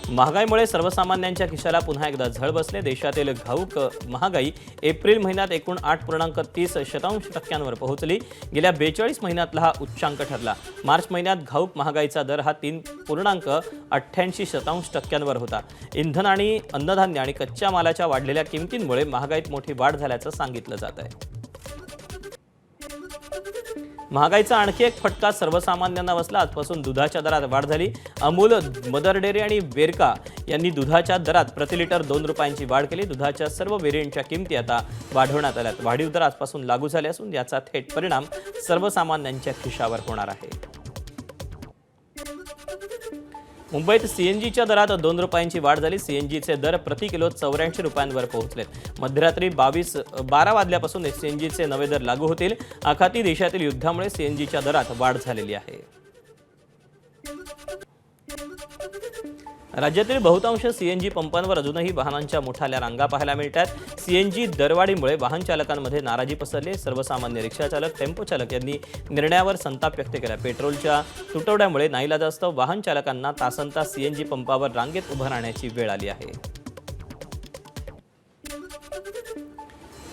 महागाईमुळे सर्वसामान्यांच्या खिशाला पुन्हा एकदा झळ बसले। देशातील घाऊक महागाई एप्रिल महिन्यात एकूण 8.30% पोहोचली। गेल्या 42 महिन्यातला हा उच्चांक ठरला। मार्च महिन्यात घाऊक महागाईचा दर हा 3.88% होता। इंधन आणि अन्नधान्य आणि कच्च्या मालाच्या वाढलेल्या किमतींमुळे महागाईत मोठी वाढ झाल्याचं सांगितलं जात आहे। महागाईचा आणखी एक फटका सर्वसामान्यांना बसला। आजपासून दुधाच्या दरात वाढ झाली। अमूल, मदर डेअरी आणि बेरका यांनी दुधाच्या दरात प्रति लिटर 2 रुपयांची वाढ केली। दुधाच्या सर्व व्हेरियंटच्या किमती आता वाढवण्यात आल्यात। वाढीव दर आजपासून लागू झाले असून याचा थेट परिणाम सर्वसामान्यांच्या खिशावर होणार आहे। मुंबईत सीएनजीच्या दरात 2 रुपयांची वाढ झाली। सीएनजीचे दर प्रति किलो 84 रुपयांवर पोहोचलेत। मध्यरात्री 12 वाजल्यापासून सीएनजीचे नवे दर लागू होतील। आखाती देशातील युद्धामुळे सीएनजीच्या दरात वाढ झालेली आहे। राज्यातील बहुतांश सीएनजी पंपांवर अजूनही वाहनांच्या मोठ्या रांगा पाहायला मिळतात। सीएनजी दरवाढीमुळे वाहन चालकांमध्ये नाराजी पसरली। सर्वसामान्य रिक्षा चालक, टेम्पो चालक यांनी निर्णयावर संताप व्यक्त केला। पेट्रोलच्या तुटवड्यामुळे नाईलाजास्तव वाहन चालकांना तासनतास सीएनजी पंपावर रांगेत उभं राहण्याची वेळ आली आहे।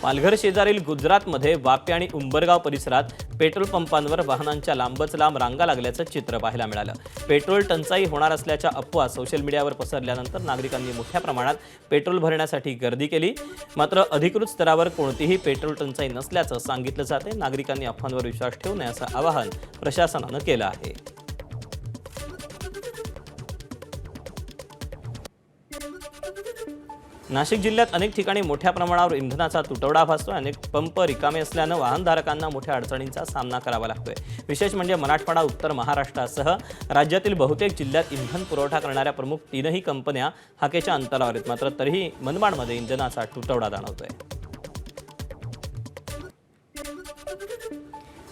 पालघर शेजारील गुजरातमध्ये वापी आणि उंबरगाव परिसरात पेट्रोल पंपांवर वाहनांच्या लांबच लांब रांगा लागल्याचं चित्र पाहायला मिळालं। पेट्रोल टंचाई होणार असल्याच्या अफवा सोशल मीडियावर पसरल्यानंतर नागरिकांनी मोठ्या प्रमाणात पेट्रोल भरण्यासाठी गर्दी केली। मात्र अधिकृत स्तरावर कोणतीही पेट्रोल टंचाई नसल्याचं सांगितलं जाते। नागरिकांनी अफवांवर विश्वास ठेवू नये असं आवाहन प्रशासनानं केलं आहे। नाशिक जिल्ह्यात अनेक ठिकाणी मोठ्या प्रमाणावर इंधनाचा तुटवडा भासतोय। अनेक पंप रिकामे असल्यानं वाहनधारकांना मोठ्या अडचणींचा सामना करावा लागतोय। विशेष म्हणजे मराठवाडा, उत्तर महाराष्ट्रासह राज्यातील बहुतेक जिल्ह्यात इंधन पुरवठा करणाऱ्या प्रमुख 3ही कंपन्या हाकेच्या अंतरावर आहेत। मात्र तरीही मनमाडमध्ये इंधनाचा तुटवडा जाणवतोय।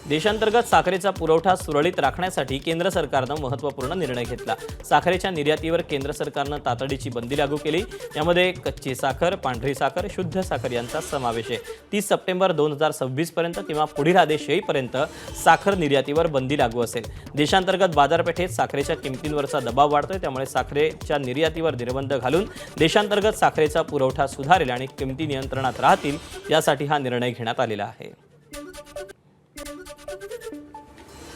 देशांतर्गत साखरेचा पुरवठा सुरळीत राखण्यासाठी केंद्र सरकारनं महत्त्वपूर्ण निर्णय घेतला। साखरेच्या निर्यातीवर केंद्र सरकारनं तातडीची बंदी लागू केली। यामध्ये कच्ची साखर, पांढरी साखर, शुद्ध साखर यांचा समावेश आहे। 30 सप्टेंबर 2026 पर्यंत किंवा पुढील आदेश येईपर्यंत साखर निर्यातीवर बंदी लागू असेल। देशांतर्गत बाजारपेठेत साखरेच्या किमतींवरचा दबाव वाढतोय, त्यामुळे साखरेच्या निर्यातीवर निर्बंध घालून देशांतर्गत साखरेचा पुरवठा सुधारेल आणि किमती नियंत्रणात राहतील, यासाठी हा निर्णय घेण्यात आलेला आहे।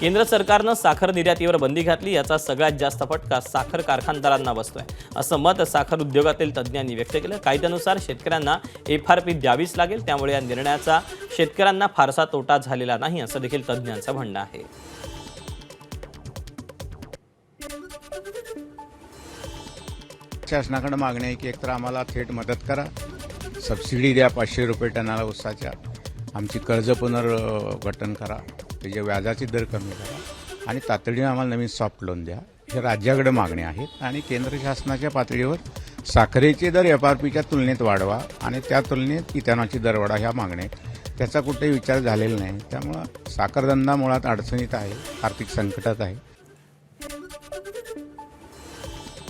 केंद्र सरकारनं साखर निर्यातीवर बंदी घातली, याचा सगळ्यात जास्त फटका साखर कारखानदारांना बसतोय, असं मत साखर उद्योगातील तज्ज्ञांनी व्यक्त केलं। कायद्यानुसार शेतकऱ्यांना एफआरपी द्यावीच लागेल, त्यामुळे या निर्णयाचा शेतकऱ्यांना फारसा तोटा झालेला नाही, असं देखील तज्ज्ञांचं म्हणणं आहे। शासनाकडे मागणी आहे की एकतर आम्हाला थेट मदत करा, सबसिडी द्या 500 रुपये टनाला ऊसाच्या, आमची कर्ज पुनर्गठन करा, त्याचे व्याजाचे दर कमी करा आणि तातडीने आम्हाला नवीन सॉफ्ट लोन द्या, हे राज्याकडे मागणी आहेत। आणि केंद्र शासनाच्या पातळीवर साखरेचे दर एफआरपीच्या तुलनेत वाढवा आणि त्या तुलनेत इथेनॉलची दर वाढवा, ह्या मागण्या आहेत। त्याचा कुठेही विचार झालेला नाही, त्यामुळं साखरधंदा मुळात अडचणीत आहे, आर्थिक संकटात आहे।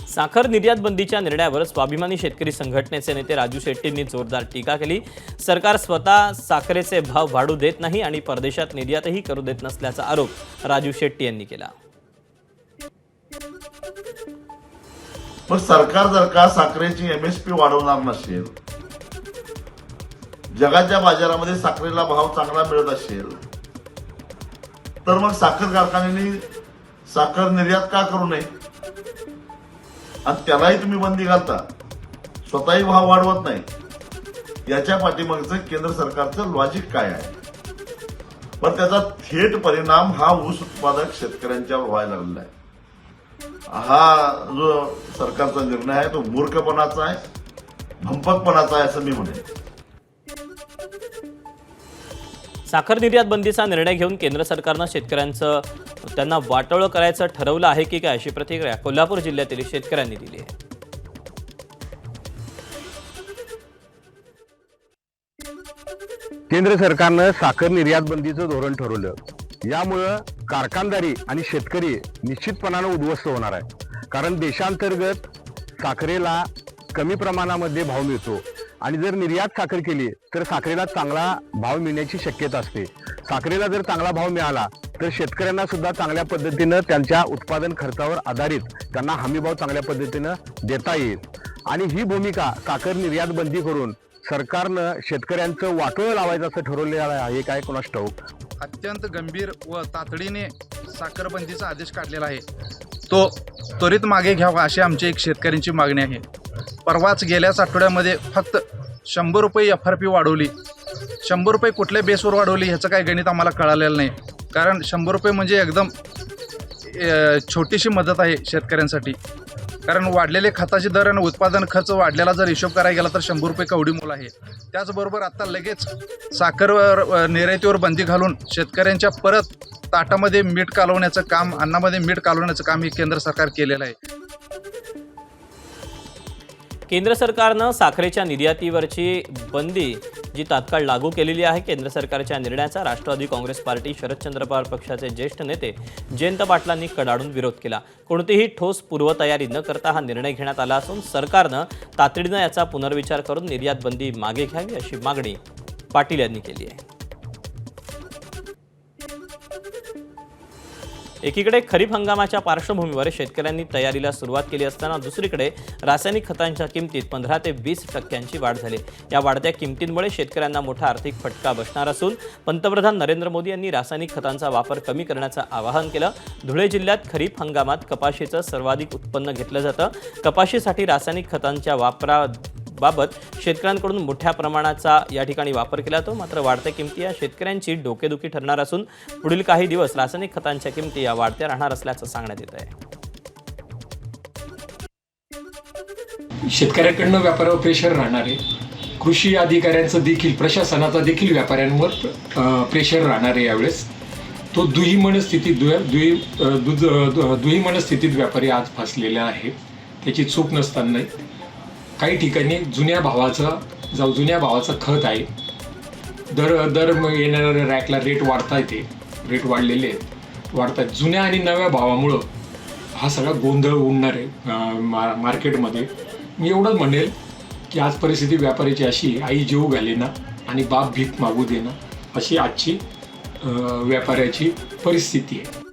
साखर निर्यात बंदीच्या निर्णयावर स्वाभिमानी शेतकरी संघटनेचे नेते राजू शेट्टींनी जोरदार टीका केली। सरकार स्वतः साखरेचे भाव वाढू देत नाही आणि परदेशात निर्यातही करू देत नसल्याचा आरोप राजू शेट्टी यांनी केला। मग सरकार जर का साखरेची एमएसपी वाढवणार नसेल, जगाच्या बाजारामध्ये साखरेला भाव चांगला मिळत असेल, तर मग साखर कारखान्यांनी साखर निर्यात का करू नये आणि त्यालाही तुम्ही बंदी घालता, स्वतःही भाव वाढवत नाही, याच्या पाठीमागचं केंद्र सरकारचं लॉजिक काय आहे? पण त्याचा थेट परिणाम हा ऊस उत्पादक शेतकऱ्यांच्यावर व्हायला लागलेला आहे। हा जो सरकारचा निर्णय आहे तो मूर्खपणाचा आहे, भंपकपणाचा आहे असं मी म्हणेन। साखर निर्यात बंदीचा निर्णय घेऊन केंद्र सरकारनं शेतकऱ्यांचं त्यांना वाटोळं करायचं ठरवलं आहे की काय, अशी प्रतिक्रिया कोल्हापूर जिल्ह्यातील शेतकऱ्यांनी दिली आहे। केंद्र सरकारनं साखर निर्यात बंदीचं धोरण ठरवलं, यामुळं कारखानदारी आणि शेतकरी निश्चितपणानं उद्ध्वस्त होणार आहे। कारण देशांतर्गत साखरेला कमी प्रमाणामध्ये भाव मिळतो आणि जर निर्यात साखर केली तर साखरेला चांगला भाव मिळण्याची शक्यता असते। साखरेला जर चांगला भाव मिळाला तर शेतकऱ्यांना सुद्धा चांगल्या पद्धतीनं त्यांच्या उत्पादन खर्चावर आधारित त्यांना हमीभाव चांगल्या पद्धतीनं देता येईल. आणि ही भूमिका साखर निर्यात बंदी करून सरकारनं शेतकऱ्यांचं वाटोळं लावायचं असं ठरवलेलं आहे काय कोणास ठाऊक. अत्यंत गंभीर व तातडीने साखर बंदीचा आदेश काढलेला आहे, तो त्वरित मागे घ्यावा अशी आमची एक शेतकऱ्यांची मागणी आहे. परवाच गेल्याच आठवड्यामध्ये फक्त 100 रुपये FRP वाढवली. 100 रुपये कुठल्या बेसवर वाढवली ह्याचं काही गणित आम्हाला कळालेलं नाही. कारण 100 रुपये म्हणजे एकदम छोटीशी मदत आहे शेतकऱ्यांसाठी. कारण वाढलेले खताचे दर आणि उत्पादन खर्च वाढलेला जर हिशोब करायला गेला तर 100 रुपये कवडी मोल आहे. त्याचबरोबर आता लगेच साखरवर निर्यातीवर बंदी घालून शेतकऱ्यांच्या परत ताटामध्ये मीठ कालवण्याचं काम, अन्नामध्ये मीठ कालवण्याचं काम हे केंद्र सरकार केलेलं आहे. केंद्र सरकारनं साखरेच्या निर्यातीवरची बंदी जी तात्काळ लागू केलेली आहे. केंद्र सरकारच्या निर्णयाचा राष्ट्रवादी काँग्रेस पार्टी, शरदचंद्र पवार पक्षाचे ज्येष्ठ नेते जयंत पाटलांनी कडाडून विरोध केला. कोणतीही ठोस पूर्वतयारी न करता हा निर्णय घेण्यात आला असून सरकारनं तातडीनं याचा पुनर्विचार करून निर्यात बंदी मागे घ्यावी अशी मागणी पाटील यांनी केली आहे. एकीकडे खरीप हंगामाच्या पार्श्वभूमीवर शेतकऱ्यांनी तयारीला सुरुवात केली असताना दुसरीकडे रासायनिक खतांच्या किमतीत 15 ते 20% वाढ झाली. या वाढत्या किमतींमुळे शेतकऱ्यांना मोठा आर्थिक फटका बसणार असून पंतप्रधान नरेंद्र मोदी यांनी रासायनिक खतांचा वापर कमी करण्याचं आवाहन केलं. धुळे जिल्ह्यात खरीप हंगामात कपाशीचं सर्वाधिक उत्पन्न घेतलं जातं. कपाशीसाठी रासायनिक खतांच्या वापराबाबत शेतकऱ्यांकडून मोठ्या प्रमाणाचा या ठिकाणी वापर केला जातो. मात्र वाढत्या किमती या शेतकऱ्यांची डोकेदुखी ठरणार असून पुढील काही दिवस रासायनिक खतांच्या किमती या वाढत्या राहणार असल्याचं सांगण्यात येत आहे. शेतकऱ्यांकडनं व्यापाऱ्यावर प्रेशर राहणार आहे. कृषी अधिकाऱ्यांचं देखील, प्रशासनाचा देखील व्यापाऱ्यांवर प्रेशर राहणार आहे. यावेळेस तो दुही मनस्थितीत व्यापारी आज फसलेला आहे. त्याची चूक नसताना काही ठिकाणी जुन्या भावाचा खत आहे. दर येणाऱ्या रॅकला रेट वाढता येते, रेट वाढलेले वाढतात. जुन्या आणि नव्या भावामुळं हा सगळा गोंधळ उडणार आहे मार्केटमध्ये. मी एवढंच म्हणेल की आज परिस्थिती व्यापाऱ्याची अशी, आई जेवू घालेना आणि बाप भीक मागू देना, अशी आजची व्यापाऱ्याची परिस्थिती आहे.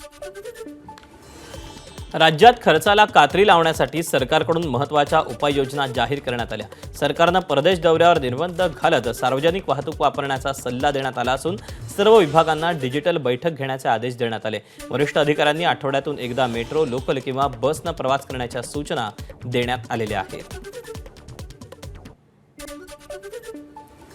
राज्यात खर्चाला कात्री लावण्यासाठी सरकारकडून महत्त्वाच्या उपाययोजना जाहीर करण्यात आल्या. सरकारनं परदेश दौऱ्यावर निर्बंध घालत सार्वजनिक वाहतूक वापरण्याचा सल्ला देण्यात आला असून सर्व विभागांना डिजिटल बैठक घेण्याचे आदेश देण्यात आले. वरिष्ठ अधिकाऱ्यांनी आठवड्यातून एकदा मेट्रो, लोकल किंवा बसनं प्रवास करण्याच्या सूचना देण्यात आलेल्या आहेत.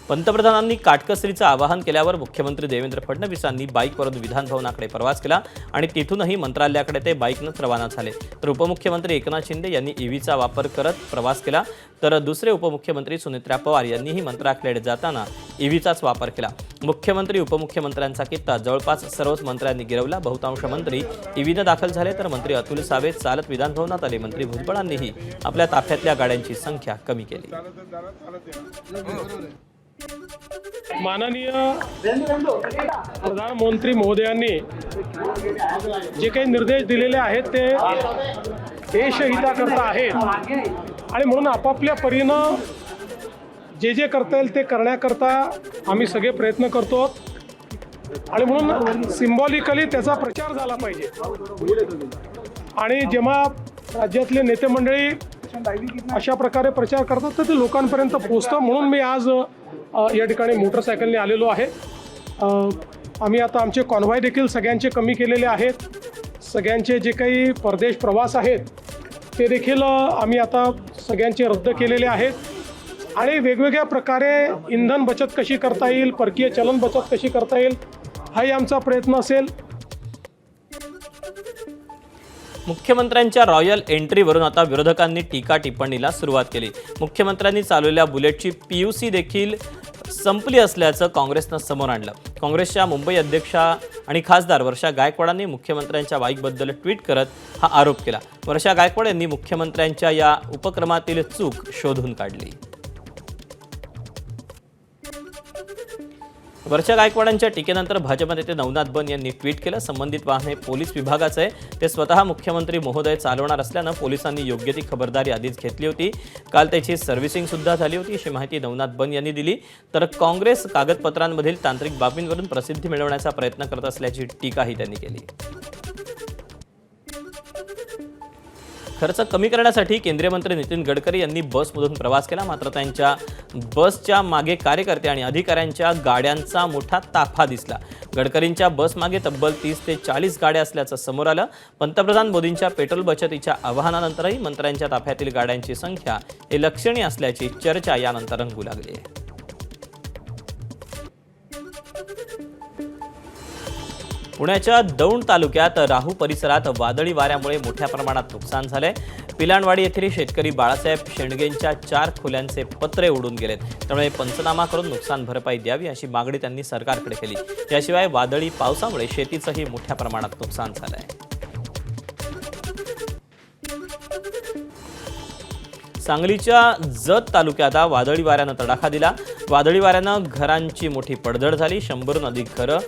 पंतप्रधानांनी काटकसरीचं आवाहन केल्यावर मुख्यमंत्री देवेंद्र फडणवीसांनी बाईकवरून विधानभवनाकडे प्रवास केला आणि तिथूनही मंत्रालयाकडे ते बाईकनंच रवाना झाले. तर उपमुख्यमंत्री एकनाथ शिंदे यांनी ईव्हीचा वापर करत प्रवास केला. तर दुसरे उपमुख्यमंत्री सुनेत्रा पवार यांनीही मंत्रालयाकडे जाताना ईव्हीचाच वापर केला. मुख्यमंत्री, उपमुख्यमंत्र्यांचा कित्ता जवळपास सर्वच मंत्र्यांनी गिरवला. बहुतांश मंत्री ईव्हीनं दाखल झाले तर मंत्री अतुल सावे चालत विधानभवनात आले. मंत्री भुजबळांनीही आपल्या ताफ्यातल्या गाड्यांची संख्या कमी केली. माननीय प्रधानमंत्री महोदयांनी जे काही निर्देश दिलेले आहेत ते देशहिताकरता आहेत आणि म्हणून आपापल्या परीनं जे करता येईल ते करण्याकरता आम्ही सगळे प्रयत्न करतो आणि म्हणून सिम्बॉलिकली त्याचा प्रचार झाला पाहिजे. आणि जेव्हा राज्यातले नेते मंडळी अशा प्रकारे प्रचार करतात तर ते लोकांपर्यंत पोहोचतं. म्हणून मी आज या ठिकाणी मोटरसायकलने आलेलो आहे. आम्ही आता आमचे कॉन्व्हॉय देखील सगळ्यांचे कमी केलेले आहेत. सगळ्यांचे जे काही परदेश प्रवास आहेत ते देखील आम्ही आता सगळ्यांचे रद्द केलेले आहेत. आणि वेगवेगळ्या प्रकारे इंधन बचत कशी करता येईल, परकीय चलन बचत कशी करता येईल, हाही आमचा प्रयत्न असेल. मुख्यमंत्र्यांच्या रॉयल एंट्रीवरून आता विरोधकांनी टीका टिप्पणीला सुरुवात केली. मुख्यमंत्र्यांनी चालवलेल्या बुलेटची PUC देखील संपली असल्याचं काँग्रेसनं समोर आणलं. काँग्रेसच्या मुंबई अध्यक्षा आणि खासदार वर्षा गायकवाडांनी मुख्यमंत्र्यांच्या बाईकबद्दल ट्विट करत हा आरोप केला. वर्षा गायकवाड यांनी मुख्यमंत्र्यांच्या या उपक्रमातील चूक शोधून काढली. वरच्या गायकवाडांच्या टीकेनंतर भाजप नेते नवनाथ बन यांनी ट्विट केलं, संबंधित वाहन हे पोलीस विभागाचं आहे, ते स्वतः मुख्यमंत्री महोदय चालवणार असल्यानं पोलिसांनी योग्य ती खबरदारी आधीच घेतली होती. काल त्याची सर्व्हिसिंग सुद्धा झाली होती, अशी माहिती नवनाथ बन यांनी दिली. तर काँग्रेस कागदपत्रांमधील तांत्रिक बाबींवरून प्रसिद्धी मिळवण्याचा प्रयत्न करत असल्याची टीकाही त्यांनी केली. खर्च कमी करण्यासाठी केंद्रीय मंत्री नितीन गडकरी यांनी बसमधून प्रवास केला, मात्र त्यांच्या बसच्या मागे कार्यकर्ते आणि अधिकाऱ्यांच्या गाड्यांचा मोठा ताफा दिसला. गडकरींच्या बसमागे तब्बल 30 ते 40 गाड्या असल्याचं समोर आलं. पंतप्रधान मोदींच्या पेट्रोल बचतीच्या आवाहनानंतरही मंत्र्यांच्या ताफ्यातील गाड्यांची संख्या ही लक्षणीय असल्याची चर्चा यानंतर रंगू लागली आहे. पुण्याच्या दौंड तालुक्यात राहू परिसरात वादळी वाऱ्यामुळे मोठ्या प्रमाणात नुकसान झालंय. पिलांडवाडी येथील शेतकरी बाळासाहेब शेंडगेंच्या 4 खोल्यांचे पत्रे उडून गेलेत, त्यामुळे पंचनामा करून नुकसान भरपाई द्यावी अशी मागणी त्यांनी सरकारकडे केली. याशिवाय वादळी पावसामुळे शेतीचंही मोठ्या प्रमाणात नुकसान झालंय. सांगलीच्या जत तालुक्यात वादळी वाऱ्यानं तडाखा दिला. वादळी वाऱ्यानं घरांची मोठी पडझड झाली. 100हून अधिक घरं,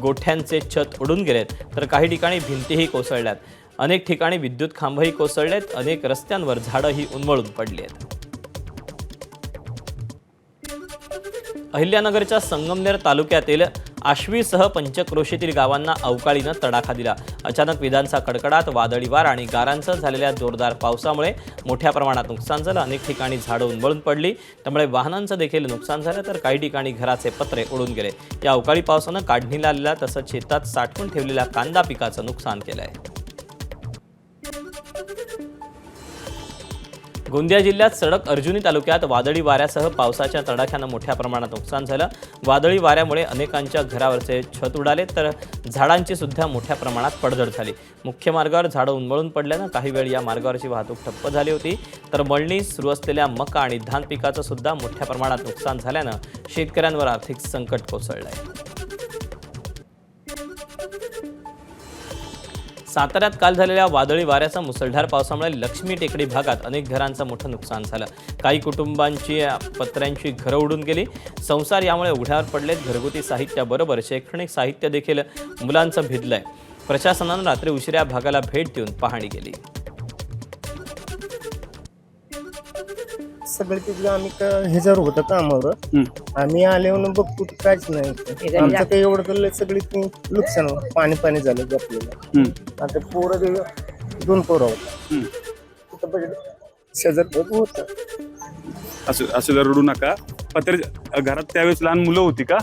गोठ्यांचे छत उडून गेलेत, तर काही ठिकाणी भिंतीही कोसळल्यात. अनेक ठिकाणी विद्युत खांबही कोसळलेत. अनेक रस्त्यांवर झाडंही उन्मळून पडली आहेत. अहिल्यानगरच्या संगमनेर तालुक्यातील आश्वीसह पंचक्रोशीतील गावांना अवकाळीनं तडाखा दिला. अचानक विजांचा कडकडाट, वादळी वारा आणि गारांसह झालेल्या जोरदार पावसामुळे मोठ्या प्रमाणात नुकसान झालं. अनेक ठिकाणी झाडं उन्मळून पडली, त्यामुळे वाहनांचं देखील नुकसान झालं, तर काही ठिकाणी घराचे पत्रे उडून गेले. या अवकाळी पावसानं काढणीला आलेल्या तसंच शेतात साठवून ठेवलेल्या कांदा पिकाचं नुकसान केलंय. गोंदिया जिल्ह्यात सडक अर्जुनी तालुक्यात वादळी वाऱ्यासह पावसाच्या तडाख्यानं मोठ्या प्रमाणात नुकसान झालं. वादळी वाऱ्यामुळे अनेकांच्या घरावरचे छत उडाले, तर झाडांची सुद्धा मोठ्या प्रमाणात पडझड झाली. मुख्य मार्गावर झाडं उन्मळून पडल्यानं काही वेळ या मार्गावरची वाहतूक ठप्प झाली होती. तर मळणी सुरू असलेल्या मका आणि धान पिकाचं सुद्धा मोठ्या प्रमाणात नुकसान झाल्यानं शेतकऱ्यांवर आर्थिक संकट कोसळलंय. साताऱ्यात काल झालेल्या वादळी वाऱ्याचा मुसळधार पावसामुळे लक्ष्मी टेकडी भागात अनेक घरांचं मोठं नुकसान झालं. काही कुटुंबांची पत्र्यांची घरं उडून गेली. संसार यामुळे उघड्यावर पडलेत. घरगुती साहित्याबरोबर शैक्षणिक साहित्य देखील मुलांचं भिजलंय. प्रशासनानं रात्री उशिरा भागाला भेट देऊन पाहणी केली. सगळे तिथलं आम्ही ह्याच्यावर होतं कामावर, आम्ही आल्यावर बघतो काहीच नाही. आमचं काही एवढं तर सगळी नुकसान पाणी झालं आपल्याला. आता पोरं 2 पोरं होता, शेजार होत. असं रडू नका. पत्रे घरात त्यावेळेस लहान मुलं होती का?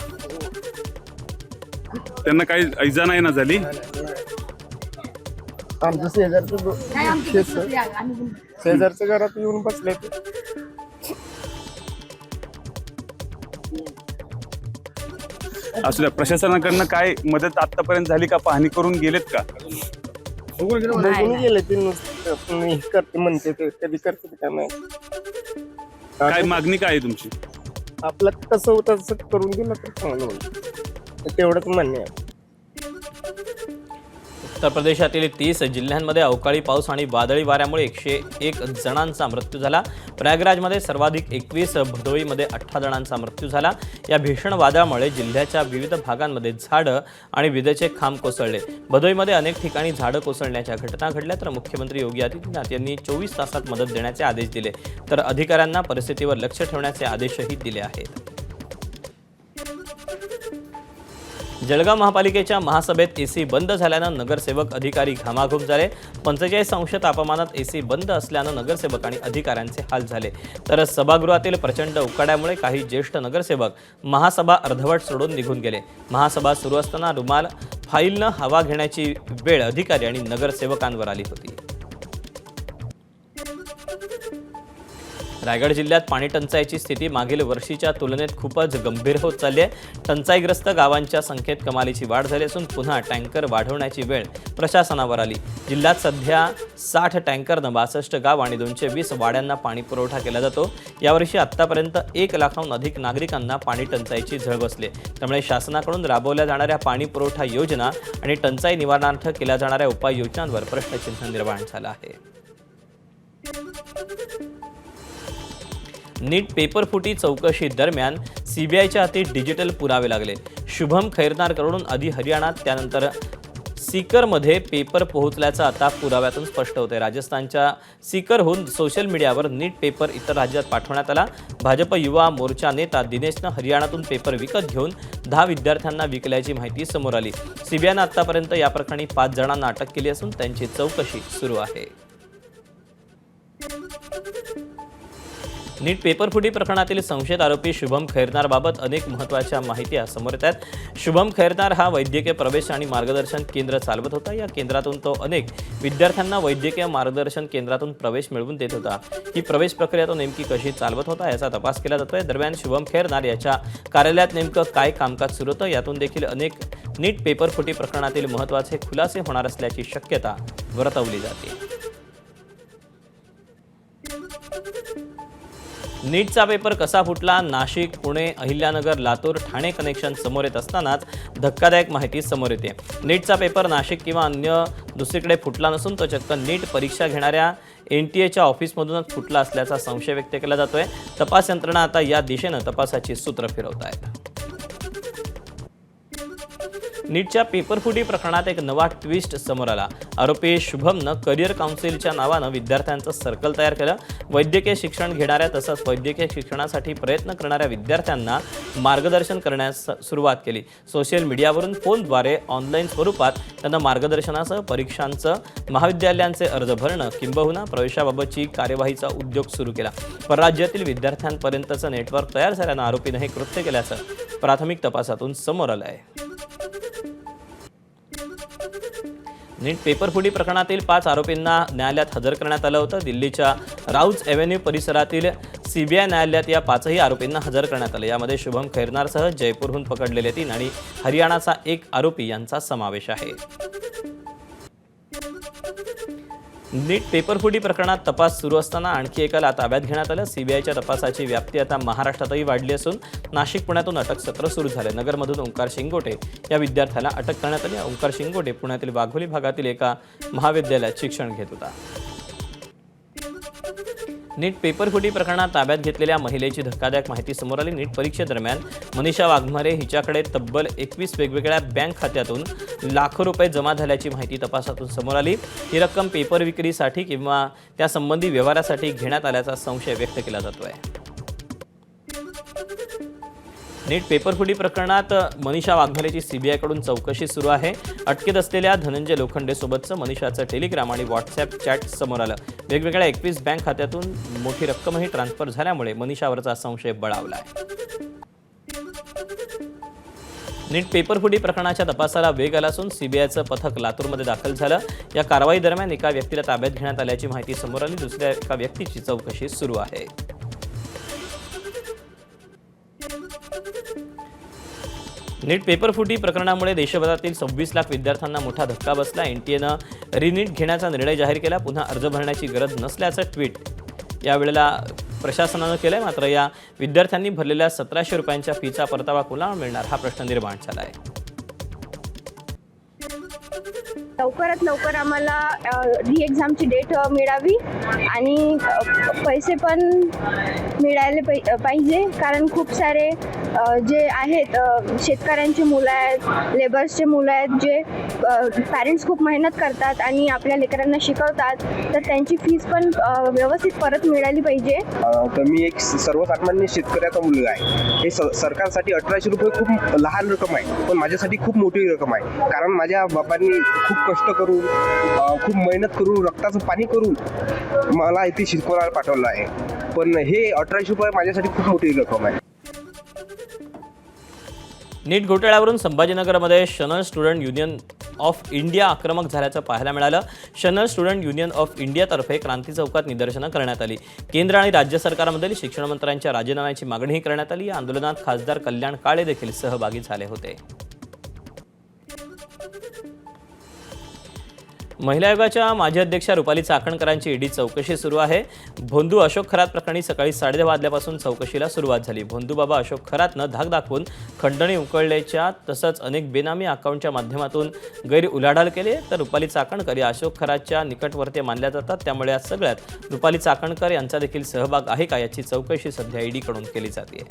त्यांना काही इजा नाही ना झाली? आमचं शेजारच्या घरात येऊन बसले. असू द्या. प्रशासनाकडनं काय मदत आतापर्यंत झाली का? पाहणी करून गेलेत का? बघून गेले ते नुसतं करते म्हणते, ते कधी करते का नाही. काय मागणी काय आहे तुमची? आपलं कसं होतं तसं करून दिलं तर चांगलं होईल, तेवढंच मान्य आहे. उत्तर प्रदेशातील 30 जिल्ह्यांमध्ये अवकाळी पाऊस आणि वादळी वाऱ्यामुळे 101 जणांचा मृत्यू झाला. प्रयागराजमध्ये सर्वाधिक 21, भदोईमध्ये 18 जणांचा मृत्यू झाला. या भीषण वादळामुळे जिल्ह्याच्या विविध भागांमध्ये झाडं आणि विजेचे खांब कोसळले. भदोईमध्ये अनेक ठिकाणी झाडं कोसळण्याच्या घटना घडल्या, तर मुख्यमंत्री योगी आदित्यनाथ यांनी 24 तासात मदत देण्याचे आदेश दिले, तर अधिकाऱ्यांना परिस्थितीवर लक्ष ठेवण्याचे आदेशही दिले आहेत. जळगाव महापालिकेच्या महासभेत एसी बंद झाल्यानं नगरसेवक अधिकारी घामाघूम झाले. 45 अंश तापमानात एसी बंद असल्यानं नगरसेवक आणि अधिकाऱ्यांचे हाल झाले. तर सभागृहातील प्रचंड उकाड्यामुळे काही ज्येष्ठ नगरसेवक महासभा अर्धवट सोडून निघून गेले. महासभा सुरू असताना रुमाल फाईलनं हवा घेण्याची वेळ अधिकारी आणि नगरसेवकांवर आली होती. रायगड जिल्ह्यात पाणी टंचाईची स्थिती मागील वर्षीच्या तुलनेत खूपच गंभीर होत चालली आहे. टंचाईग्रस्त गावांच्या संख्येत कमालीची वाढ झाली असून पुन्हा टँकर वाढवण्याची वेळ प्रशासनावर आली. जिल्ह्यात सध्या 60 टँकरनं 62 गाव आणि 220 वाड्यांना पाणी पुरवठा केला जातो. यावर्षी आत्तापर्यंत 1 लाखाहून अधिक नागरिकांना पाणी टंचाईची झळ बसली. त्यामुळे शासनाकडून राबवल्या जाणाऱ्या पाणी पुरवठा योजना आणि टंचाई निवारणार्थ केल्या जाणाऱ्या उपाययोजनांवर प्रश्नचिन्ह निर्माण झालं आहे. नीट पेपरफुटी चौकशी दरम्यान सीबीआयच्या हाती डिजिटल पुरावे लागले. शुभम खैरनारकडून आधी हरियाणात त्यानंतर सीकरमध्ये पेपर पोहोचल्याचं आता पुराव्यातून स्पष्ट होतंय. राजस्थानच्या सीकरहून सोशल मीडियावर नीट पेपर इतर राज्यात पाठवण्यात आला. भाजप युवा मोर्चा नेता दिनेशनं हरियाणातून पेपर विकत घेऊन 10 विद्यार्थ्यांना विकल्याची माहिती समोर आली. सीबीआयनं आतापर्यंत या प्रकरणी 5 जणांना अटक केली असून त्यांची चौकशी सुरू आहे. नीट पेपरफुटी प्रकरणातील संशयित आरोपी शुभम खैरनारबाबत अनेक महत्त्वाच्या माहिती समोर येत आहेत. शुभम खैरनार हा वैद्यकीय प्रवेश आणि मार्गदर्शन केंद्र चालवत होता. या केंद्रातून तो अनेक विद्यार्थ्यांना वैद्यकीय मार्गदर्शन केंद्रातून प्रवेश मिळवून देत होता. ही प्रवेश प्रक्रिया तो नेमकी कशी चालवत होता याचा तपास केला जातोय. दरम्यान शुभम खैरनार याच्या कार्यालयात नेमकं काय कामकाज सुरू होतं यातून देखील अनेक नीट पेपरफुटी प्रकरणातील महत्त्वाचे खुलासे होणार असल्याची शक्यता वर्तवली जाते. नीटचा पेपर कसा फुटला? नाशिक, पुणे, अहिल्यानगर, लातूर, ठाणे कनेक्शन समोर येत असतानाच धक्कादायक माहिती समोर येते. नीटचा पेपर नाशिक किंवा अन्य दुसरीकडे फुटला नसून तो चक्क नीट परीक्षा घेणाऱ्या NTA ऑफिसमधूनच फुटला असल्याचा संशय व्यक्त केला जातोय. तपास यंत्रणा आता या दिशेनं तपासाची सूत्र फिरवत आहेत. नीटच्या पेपरफुटी प्रकरणात एक नवा ट्विस्ट समोर आला. आरोपी शुभमनं करिअर काउन्सिलच्या नावानं विद्यार्थ्यांचं सर्कल तयार केलं. वैद्यकीय शिक्षण घेणाऱ्या तसंच वैद्यकीय शिक्षणासाठी प्रयत्न करणाऱ्या विद्यार्थ्यांना मार्गदर्शन करण्यास सुरुवात केली. सोशल मीडियावरून फोनद्वारे ऑनलाईन स्वरूपात त्यांना मार्गदर्शनासह परीक्षांचं, महाविद्यालयांचे अर्ज भरणं किंबहुना प्रवेशाबाबतची कार्यवाहीचा उद्योग सुरू केला. परराज्यातील विद्यार्थ्यांपर्यंतचं नेटवर्क तयार झाल्यानं आरोपीनं हे कृत्य केल्याचं प्राथमिक तपासातून समोर आलं आहे. नीट पेपरफुटी प्रकरणातील 5 आरोपींना न्यायालयात हजर करण्यात आलं होतं. दिल्लीच्या राऊज एव्हेन्यू परिसरातील सीबीआय न्यायालयात या 5ही आरोपींना हजर करण्यात आलं. यामध्ये शुभम खैरनारसह जयपूरहून पकडलेले 3 आणि हरियाणाचा 1 आरोपी यांचा समावेश आहे. नीट पेपरफुटी प्रकरणात तपास सुरू असताना आणखी एकाला ताब्यात घेण्यात आलं. सीबीआयच्या तपासाची व्याप्ती आता महाराष्ट्रातही वाढली असून नाशिक, पुण्यातून अटक सत्र सुरू झाले. नगरमधून ओंकार शिंगोटे या विद्यार्थ्याला अटक करण्यात आली. ओंकार शिंगोटे पुण्यातील वाघोली भागातील एका महाविद्यालयात शिक्षण घेत होता. नीट पेपरफुटी प्रकरणात ताब्यात घेतलेल्या महिलेची धक्कादायक माहिती समोर आली. नीट परीक्षेदरम्यान मनीषा वाघमारे हिच्याकडे तब्बल 21 वेगवेगळ्या बँक खात्यातून लाखो रुपये जमा झाल्याची माहिती तपासातून समोर आली. ही रक्कम पेपर विक्रीसाठी किंवा त्यासंबंधी व्यवहारासाठी घेण्यात आल्याचा संशय व्यक्त केला जातोय. नीट पेपरफुटी प्रकरणात मनीषा वाघमारेची सीबीआयकडून चौकशी सुरू आहे. अटकेत असलेल्या धनंजय लोखंडेसोबतचं मनीषाचं टेलिग्राम आणि व्हॉट्सॲप चॅट समोर आलं. वेगवेगळ्या 21 बँक खात्यातून मोठी रक्कमही ट्रान्सफर झाल्यामुळे मनीषावरचा संशय बळावला आहे. नीट पेपरफुटी प्रकरणाच्या तपासाला वेग आला असून सीबीआयचं पथक लातूरमध्ये दाखल झालं. या कारवाई दरम्यान एका व्यक्तीला ताब्यात घेण्यात आल्याची माहिती समोर आली. दुसऱ्या एका व्यक्तीची चौकशी सुरू आहे. नीट पेपरफुटी प्रकरणामुळे देशभरातील 26 लाख विद्यार्थ्यांना मोठा धक्का बसला. NTAनं रिनीट घेण्याचा निर्णय जाहीर केला. पुन्हा अर्ज भरण्याची गरज नसल्याचं ट्विट यावेळेला प्रशासनानं केलंय. मात्र या विद्यार्थ्यांनी भरलेल्या 1700 रुपयांच्या फीचा परतावा कोणाला मिळणार हा प्रश्न निर्माण झाला आहे. लवकरात लवकर आम्हाला री एक्झामची डेट मिळावी आणि पैसे पण मिळाले पाहिजे. कारण खूप सारे जे आहेत शेतकऱ्यांची मुलं आहेत, लेबर्सचे मुलं आहेत, जे पॅरेंट्स खूप मेहनत करतात आणि आपल्या लेकरांना शिकवतात, तर त्यांची फीस पण व्यवस्थित परत मिळाली पाहिजे. तर मी एक सर्वसामान्य शेतकऱ्याचा मुलगा आहे. हे सरकारसाठी 1800 रुपये खूप लहान रक्कम आहे, पण माझ्यासाठी खूप मोठी रक्कम आहे. कारण माझ्या बाबांनी खूप कष्ट करून, खूप मेहनत करून, रक्ताचं पाणी करून मला इथे शिकवायला पाठवलं आहे. पण हे 1800 रुपये माझ्यासाठी खूप मोठी रक्कम आहे. नीट घोटाळ्यावरून संभाजीनगरमध्ये शनल स्टुडंट युनियन ऑफ इंडिया आक्रमक झाल्याचं पाहायला मिळालं. शनल स्टुडंट युनियन ऑफ इंडियातर्फे क्रांती चौकात निदर्शनं करण्यात आली. केंद्र आणि राज्य सरकारमधील शिक्षण मंत्र्यांच्या राजीनाम्याची मागणीही करण्यात आली. या आंदोलनात खासदार कल्याण काळे देखील सहभागी झाले होते. महिला आयोगाच्या माजी अध्यक्षा रुपाली चाकणकरांची ईडी चौकशी सुरू आहे. भोंदू अशोक खरात प्रकरणी सकाळी 10:30 वाजल्यापासून चौकशीला सुरुवात झाली. भोंदू बाबा अशोक खरातनं धाक दाखवून खंडणी उकळल्याच्या तसंच अनेक बेनामी अकाउंटच्या माध्यमातून गैर उलाढाल केली. तर रुपाली चाकणकर या अशोक खरातच्या निकटवर्तीय मानल्या जातात. त्यामुळे या सगळ्यात रुपाली चाकणकर यांचा देखील सहभाग आहे का याची चौकशी सध्या ईडीकडून केली जाते.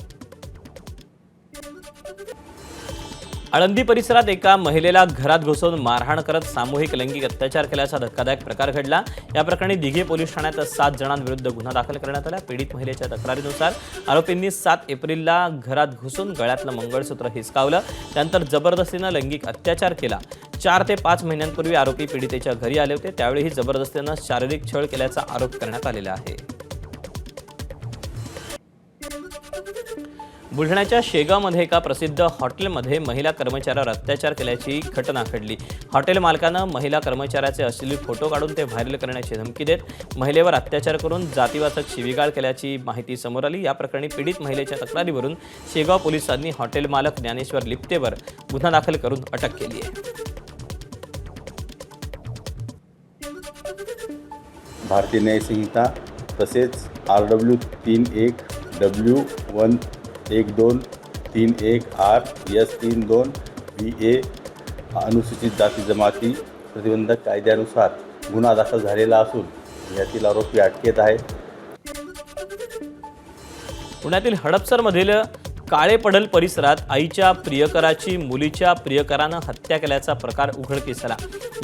आळंदी परिसरात एका महिलेला घरात घुसवून मारहाण करत सामूहिक लैंगिक अत्याचार केल्याचा धक्कादायक प्रकार घडला. या प्रकरणी दिघे पोलीस ठाण्यात 7 जणांविरुद्ध गुन्हा दाखल करण्यात आला. पीडित महिलेच्या तक्रारीनुसार आरोपींनी 7 एप्रिलला घरात घुसून गळ्यातलं मंगळसूत्र हिसकावलं. त्यानंतर जबरदस्तीनं लैंगिक अत्याचार केला. 4 ते 5 महिन्यांपूर्वी आरोपी पीडितेच्या घरी आले होते. त्यावेळीही जबरदस्तीनं शारीरिक छळ केल्याचा आरोप करण्यात आलेला आहे. बुलढाण्याच्या शेगावमध्ये एका प्रसिद्ध हॉटेलमध्ये महिला कर्मचाऱ्यावर अत्याचार केल्याची घटना घडली. हॉटेल मालकानं महिला कर्मचाऱ्याचे अश्लील फोटो काढून ते व्हायरल करण्याची धमकी देत महिलेवर अत्याचार करून जातीवाचक शिवीगाळ केल्याची माहिती समोर आली. या प्रकरणी पीडित महिलेच्या तक्रारीवरून शेगाव पोलिसांनी हॉटेल मालक ज्ञानेश्वर लिप्तेवर गुन्हा दाखल करून अटक केली आहे. भारतीय न्याय संहिता तसेच RW 31 W1 1231R S32 VA अनुसूचित जाती जमाती प्रतिबंधक कायद्यानुसार गुन्हा दाखल झालेला असून यातील आरोपी अटकेत आहे. पुण्यातील हडपसरमधील काळे पडल परिसरात आईच्या प्रियकराची मुलीच्या प्रियकरानं हत्या केल्याचा प्रकार उघडकीस आला.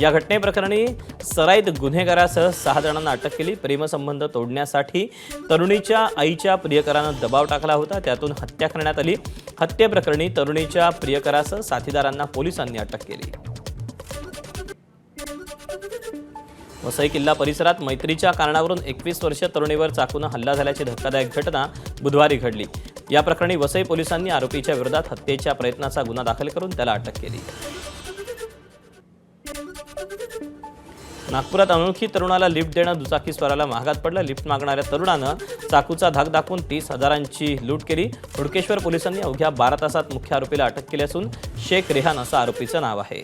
या घटनेप्रकरणी सराईत गुन्हेगारासह 6 जणांना अटक केली. प्रेमसंबंध तोडण्यासाठी तरुणीच्या आईच्या प्रियकरानं दबाव टाकला होता. त्यातून हत्या करण्यात आली. हत्येप्रकरणी तरुणीच्या प्रियकरासह साथीदारांना पोलिसांनी अटक केली. वसई किल्ला परिसरात मैत्रीच्या कारणावरून 21 वर्षीय तरुणीवर चाकूनं हल्ला झाल्याची धक्कादायक घटना बुधवारी घडली. या प्रकरणी वसई पोलिसांनी आरोपीच्या विरोधात हत्येच्या प्रयत्नाचा गुन्हा दाखल करून त्याला अटक केली. नागपुरात अनोळखी तरुणाला लिफ्ट देणं दुचाकीस्वाराला महागात पडलं. लिफ्ट मागणाऱ्या तरुणानं चाकूचा धाक दाखवून 30,000ची लूट केली. हुडकेश्वर पोलिसांनी अवघ्या 12 तासात मुख्य आरोपीला अटक केली असून शेख रेहान असं आरोपीचं नाव आहे.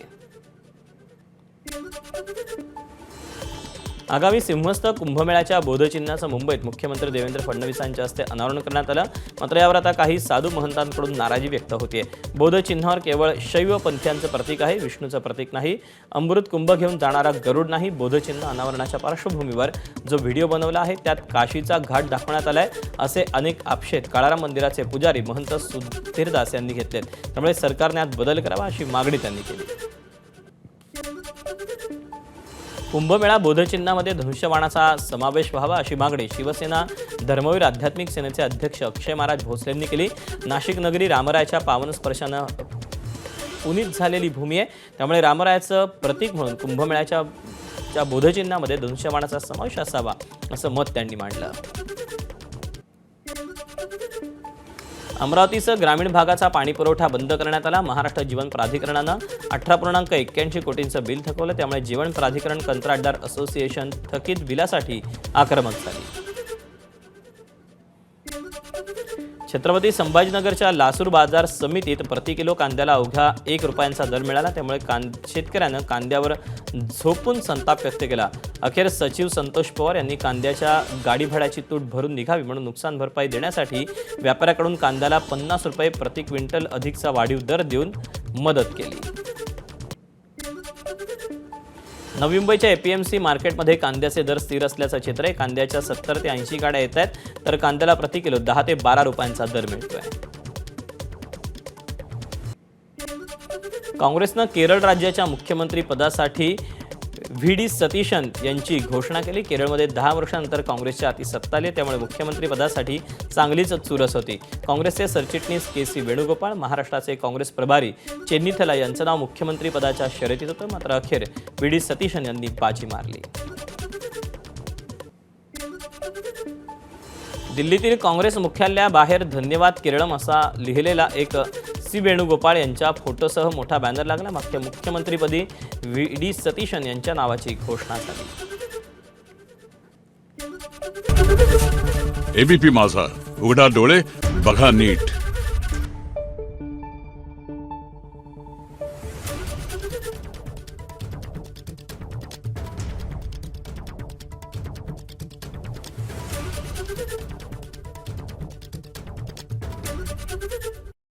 आगामी सिंहस्थ कुंभमेळ्याच्या बोधचिन्हाचं मुंबईत मुख्यमंत्री देवेंद्र फडणवीसांच्या हस्ते अनावरण करण्यात आलं. मात्र यावर आता काही साधू महंतांकडून नाराजी व्यक्त होते. बोधचिन्हावर केवळ शैव पंथ्यांचं प्रतीक आहे, विष्णूचं प्रतीक नाही. अमृत कुंभ घेऊन जाणारा गरुड नाही. बोधचिन्ह अनावरणाच्या पार्श्वभूमीवर जो व्हिडिओ बनवला आहे त्यात काशीचा घाट दाखवण्यात आलाय असे अनेक आक्षेप काळाराम मंदिराचे पुजारी महंत सुधीरदास यांनी घेतलेत. त्यामुळे सरकारने यात बदल करावा अशी मागणी त्यांनी केली. कुंभमेळा बोधचिन्हामध्ये धनुष्यबाणाचा समावेश व्हावा अशी मागणी शिवसेना धर्मवीर आध्यात्मिक सेनेचे अध्यक्ष अक्षय महाराज भोसलेंनी केली. नाशिक नगरी रामरायाच्या पावन स्पर्शानं पुनीत झालेली भूमी आहे. त्यामुळे रामरायाचं प्रतीक म्हणून कुंभमेळ्याच्या बोधचिन्हामध्ये धनुष्यबाणाचा समावेश असावा असं मत त्यांनी मांडलं. अमरावतीसह ग्रामीण भागाचा पाणीपुरवठा बंद करण्यात आला. महाराष्ट्र जीवन प्राधिकरणानं 18.81 कोटींचं बिल थकवलं. त्यामुळे जीवन प्राधिकरण कंत्राटदार असोसिएशन थकीत बिलासाठी आक्रमक झाली. छत्रपती संभाजीनगरच्या लासूर बाजार समितीत प्रति किलो कांद्याला अवघ्या 1 रुपयांचा दर मिळाला. त्यामुळे शेतकऱ्यानं कांद्यावर झोपून संताप व्यक्त केला. अखेर सचिव संतोष पवार यांनी कांद्याच्या गाडी भाड्याची तूट भरून निघावी म्हणून नुकसान भरपाई देण्यासाठी व्यापाऱ्याकडून कांद्याला 50 रुपये प्रति क्विंटल अधिकचा वाढीव दर देऊन मदत केली. नवी मुंबईच्या APMC मार्केटमध्ये कांद्याचे दर स्थिर असल्याचं चित्र आहे. कांद्याच्या 70 ते 80 गाड्या येत आहेत, तर कांद्याला प्रति किलो 10 ते 12 रुपयांचा दर मिळतोय. काँग्रेसनं केरळ राज्याच्या मुख्यमंत्री पदासाठी VD सतीशन यांची घोषणा केली. केरळमध्ये 10 वर्षांनंतर काँग्रेसची हाती सत्ता आली. त्यामुळे मुख्यमंत्री पदासाठी चांगलीच चुरस होती. काँग्रेसचे सरचिटणीस KC वेणुगोपाळ, महाराष्ट्राचे काँग्रेस प्रभारी चेन्नीथला यांचं नाव मुख्यमंत्री पदाच्या शर्यतीत होतं. मात्र अखेर VD सतीशन यांनी बाजी मारली. दिल्लीतील काँग्रेस मुख्यालयाबाहेर धन्यवाद केरळम असा लिहिलेला एक C वेणुगोपाळ यांच्या फोटोसह मोठा बॅनर लागला. मागच्या मुख्यमंत्रीपदी VD सतीशन यांच्या नावाची घोषणा झाली. ABP माझा, उघडा डोळे बघा नीट.